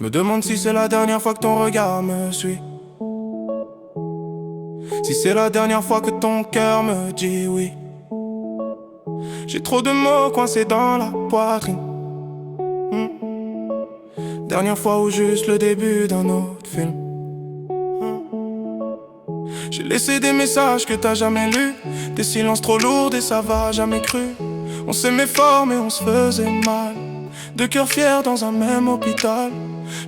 Je me demande si c'est la dernière fois que ton regard me suit. Si c'est la dernière fois que ton cœur me dit oui. J'ai trop de mots coincés dans la poitrine. Dernière fois ou juste le début d'un autre film. J'ai laissé des messages que t'as jamais lus, des silences trop lourds et ça va jamais cru. On s'aimait fort mais on se faisait mal, deux cœurs fiers dans un même hôpital.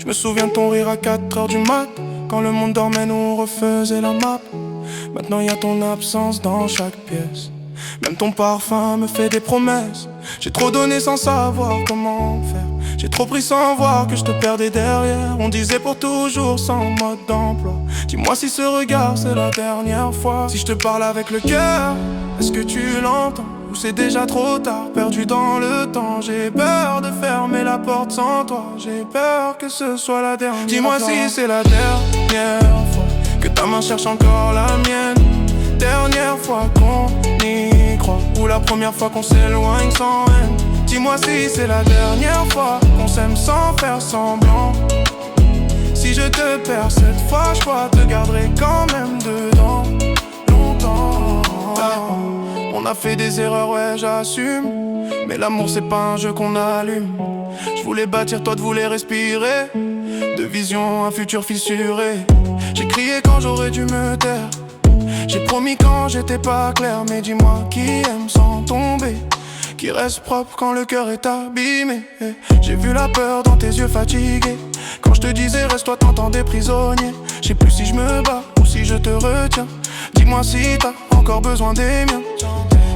Je me souviens de ton rire à 4h du mat, quand le monde dormait nous on refaisait la map. Maintenant y a ton absence dans chaque pièce, même ton parfum me fait des promesses. J'ai trop donné sans savoir comment faire, j'ai trop pris sans voir que je te perdais derrière. On disait pour toujours sans mode d'emploi. Dis-moi si ce regard c'est la dernière fois. Si je te parle avec le cœur, est-ce que tu l'entends? Ou c'est déjà trop tard, perdu dans le temps? J'ai peur de fermer la porte sans toi, j'ai peur que ce soit la dernière. Dis-moi si c'est la dernière fois que ta main cherche encore la mienne. Dernière fois qu'on y croit, ou la première fois qu'on s'éloigne sans haine. Dis-moi si c'est la dernière fois qu'on s'aime sans faire semblant. Si je te perds cette fois, je crois te garderai quand même dedans longtemps. On a fait des erreurs, ouais j'assume, mais l'amour c'est pas un jeu qu'on allume. Je voulais bâtir, toi tu voulais respirer, de vision un futur fissuré. J'ai crié quand j'aurais dû me taire, j'ai promis quand j'étais pas clair. Mais dis-moi qui aime sans tomber, qui reste propre quand le cœur est abîmé. J'ai vu la peur dans tes yeux fatigués, quand je te disais reste-toi, t'entendais prisonnier. Je sais plus si je me bats ou si je te retiens. Dis-moi si t'as encore besoin des miens.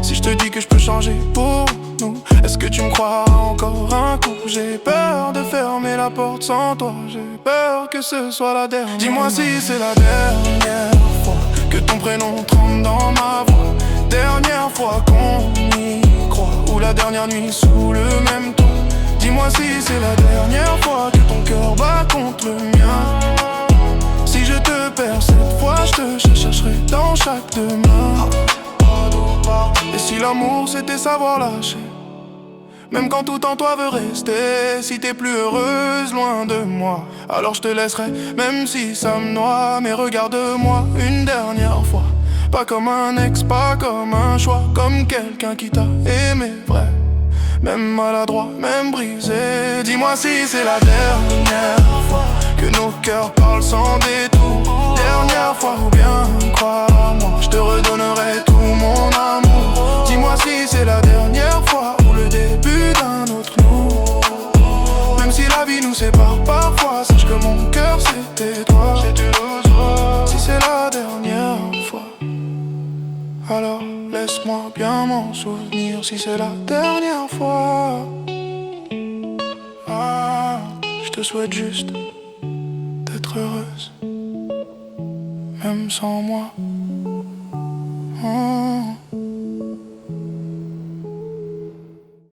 Si je te dis que je peux changer pour nous, est-ce que tu me crois encore un coup? J'ai peur de fermer la porte sans toi, j'ai peur que ce soit la dernière. Dis-moi si c'est la dernière fois que ton prénom tremble dans ma voix. Dernière fois qu'on y croit, ou la dernière nuit sous le même toit. Dis-moi si c'est la dernière fois que ton cœur bat contre le mien. Si je te perds cette fois, je te chercherai dans chaque demain. Et si l'amour c'était savoir lâcher, même quand tout en toi veut rester. Si t'es plus heureuse loin de moi, alors je te laisserai, même si ça me noie. Mais regarde-moi une dernière fois, pas comme un ex, pas comme un choix, comme quelqu'un qui t'a aimé vrai, même maladroit, même brisé. Dis-moi si c'est la dernière fois que nos cœurs parlent sans détour. Dernière fois ou bien, crois-moi, je te redonnerai tout mon amour. Dis-moi si c'est la dernière fois ou le début d'un autre nous. Même si la vie nous sépare parfois, sache que mon cœur c'était toi. Si c'est la dernière fois, alors laisse-moi bien m'en souvenir. Si c'est la dernière fois, je te souhaite juste d'être heureuse, même sans moi.